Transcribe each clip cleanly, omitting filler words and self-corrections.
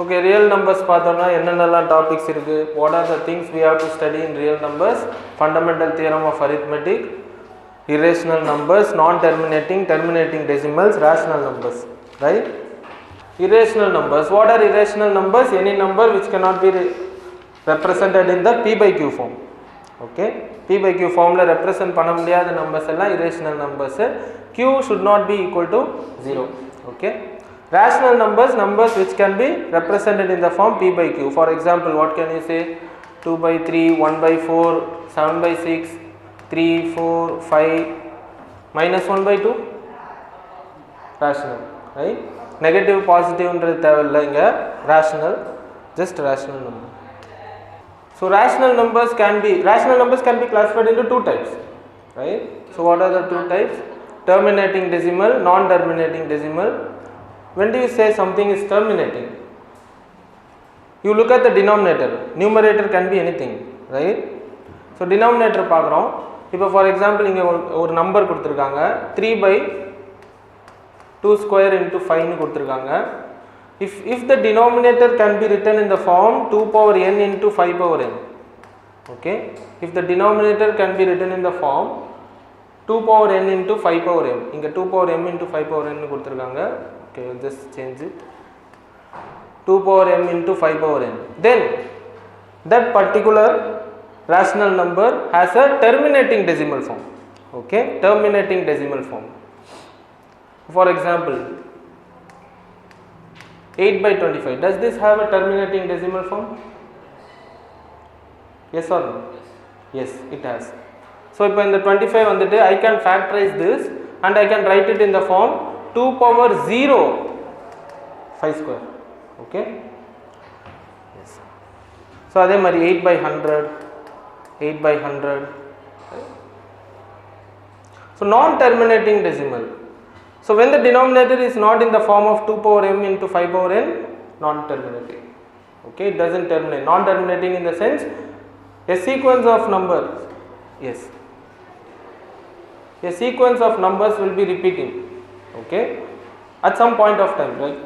Okay, real numbers பார்த்தோம்னா என்னென்னலாம் topics இருக்கு? What are the things we have to study in real numbers? Fundamental theorem of arithmetic, irrational numbers, non-terminating, terminating decimals, rational numbers, right? Irrational numbers. What are irrational numbers? Any number which cannot be represented in the p by q form. Okay, p by q formula represent பண்ண முடியாத numbers எல்லாம் irrational numbers. Q should not be equal to 0. Okay. Rational numbers, numbers which can be represented in the form p by q. For example, what can you say? 2 by 3, 1 by 4, 7 by 6, 3, 4, 5, minus 1 by 2. Rational, right? Negative, positive என்றது தேவையில்லை இங்க. Rational, just rational number. So rational numbers can be classified into two types, right? So what are the two types? Terminating decimal, non-terminating decimal. When do you say something is terminating? You look at the denominator. Numerator can be anything, right? So denominator பார்க்குறோம். இப்போ for example இங்க ஒரு number கொடுத்திருக்காங்க 3 by 2 square into 5 னு கொடுத்திருக்காங்க. If the denominator can be written in the form 2 power n into 5 power n. Okay? If the denominator can be written in the form 2 power n into 5 power m. இங்க 2 power m into 5 power n னு கொடுத்திருக்காங்க. Okay, we'll just change it. 2 power m into 5 power n. Then that particular rational number has a terminating decimal form. Okay, terminating decimal form. For example, 8 by 25. Does this have a terminating decimal form? Yes or no? Yes, it has. So if in the 25 வந்துட்டு I can factorize this and I can write it in the form 2 power 0 5 square. Okay, yes. So அதே மாதிரி 8 by 100, 8 by 100. So non-terminating decimal. So when the denominator is not in the form of 2 power m into 5 power n, non-terminating. Okay, it doesn't terminate. Non-terminating in the sense a sequence of numbers. Yes, a sequence of numbers will be repeating. Okay, at some point of time, right?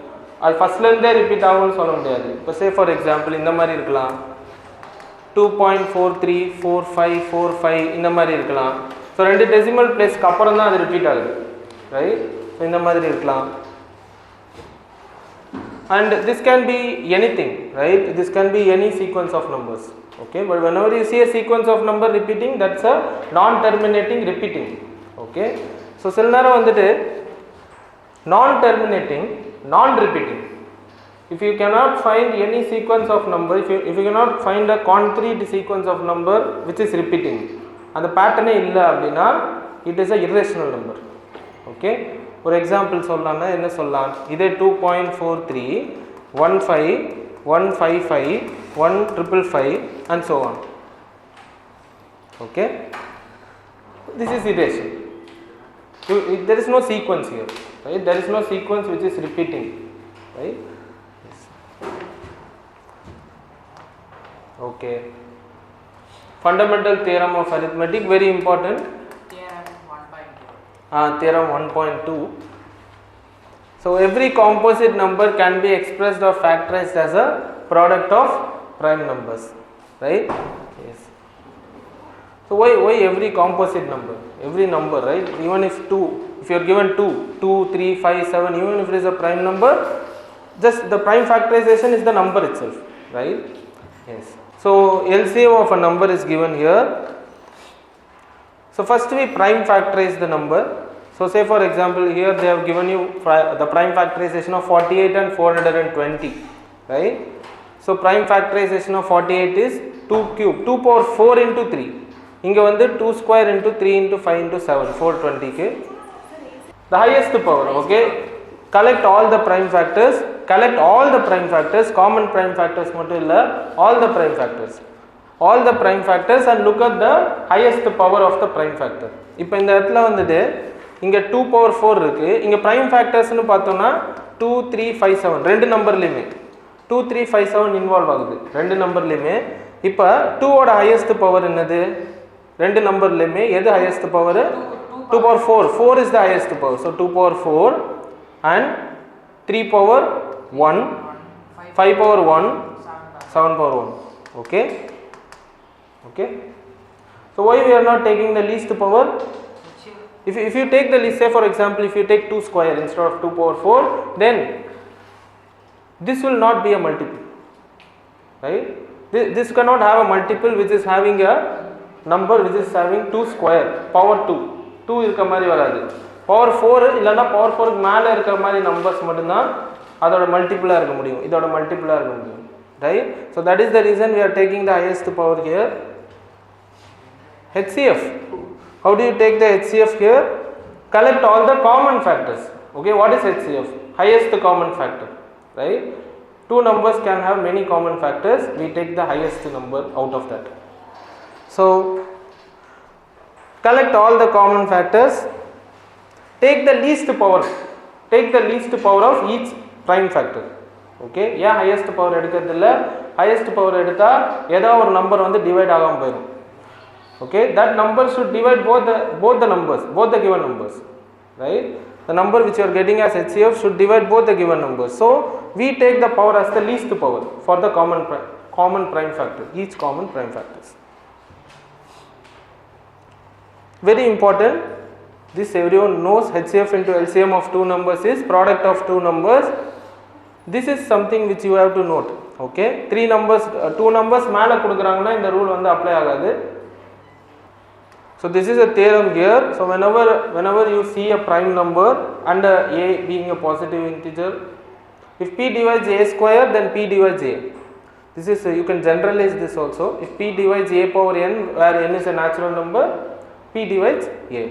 அது ஃபர்ஸ்ட்ல இருந்தே repeat ஆகும்னு சொல்ல முடியாது. இப்போ say for example இந்த மாதிரி இருக்கலாம் 2.434545 இந்த மாதிரி இருக்கலாம். ஸோ ரெண்டு டெசிமல் பிளேஸ்க்கு அப்புறம் தான் அது ரிப்பீட் ஆகுது, ரைட்? ஸோ இந்த மாதிரி இருக்கலாம். And this can be anything, right? This can be any sequence of numbers. Okay, but whenever you see a sequence of number repeating, that's a non-terminating repeating. Okay, so சில நேரம் வந்துட்டு non-terminating, non-repeating. If you cannot find any sequence of number, if you cannot find a concrete sequence of number which is repeating, and the pattern illa அப்படினா it is a irrational number. Okay, for example சொல்லலாம்னா என்ன சொல்லலாம்? இதே 2.43 15 155 1555 and so on. Okay, this is irrational. There is no sequence here, right? There is no sequence which is repeating, right? Yes. Okay, fundamental theorem of arithmetic, very important. Theorem 1.2. So every composite number can be expressed or factorized as a product of prime numbers, right? Yes. So why every composite number? Every number, right? Even if you are given 2, 3, 5, 7, even if it is a prime number, just the prime factorization is the number itself, right? Yes. So LCM of a number is given here. So first we prime factorize the number. So say for example here they have given you the prime factorization of 48 and 420, right? So prime factorization of 48 is 2 cube, 2 power 4 into 3. இங்க வந்து 2 square into 3 into 5 into 7, 420 க்கு the highest power. Okay, collect all the prime factors, common prime factors மட்டும் இல்ல, all the prime factors and look at the highest power of the prime factor. இப்போ இந்த இடத்துல வந்துட்டு இங்க 2 power 4 இருக்கு. இங்க prime factors னு பார்த்தோம்னா 2 3 5 7 ரெண்டு நம்பர்லயுமே 2 3 5 7 இன்வால்வ் ஆகுது ரெண்டு நம்பர்லயுமே. இப்போ 2 ஓட highest power என்னது? ரெண்டு நம்பர்லயுமே எது highest power? 2 power 4 is the highest power. So 2 power 4 and 3 power 1 5 power 1, 7 power 1. Okay. Okay. So why we are not taking the least power? If you take the least, say for example, if you take 2 square instead of 2 power 4, then this will not be a multiple, right? This cannot have a multiple which is having a number which is having 2 square, power 2. 2 இருக்க மாதிரி வராது. Power 4 இல்லனா power 4 க்கு மேல இருக்கிற மாதிரி numbers மட்டும் தான் அதோட மல்டிபிளா இருக்க முடியும். இதோட மல்டிபிளா இருக்க முடியும். Right? So that is the reason we are taking the highest power here. HCF. How do you take the HCF here? Collect all the common factors. Okay, what is HCF? Highest common factor. Right? Two numbers can have many common factors. We take the highest number out of that. So collect all the common factors. Take the least power. Take the least power of each prime factor. Okay, yeah, highest power எடுக்கிறதுல highest power எடுத்தா ஏதோ ஒரு number வந்து divide ஆகாம போயிடும். Okay, that number should divide both the numbers, both the given numbers, right? The number which you are getting as HCF should divide both the given numbers. So we take the power as the least power for the common prime factor, each common prime factors. Very important, this everyone knows. HCF into LCM of two numbers is product of two numbers. This is something which you have to note. Okay, three numbers, two numbers மேல கொடுக்கறாங்கன்னா இந்த rule வந்து apply ஆகாது. So this is a theorem here. So whenever you see a prime number and a being a positive integer, if p divides a square, then p divides a. This is you can generalize this also. If p divides a power n, where n is a natural number, p divides a.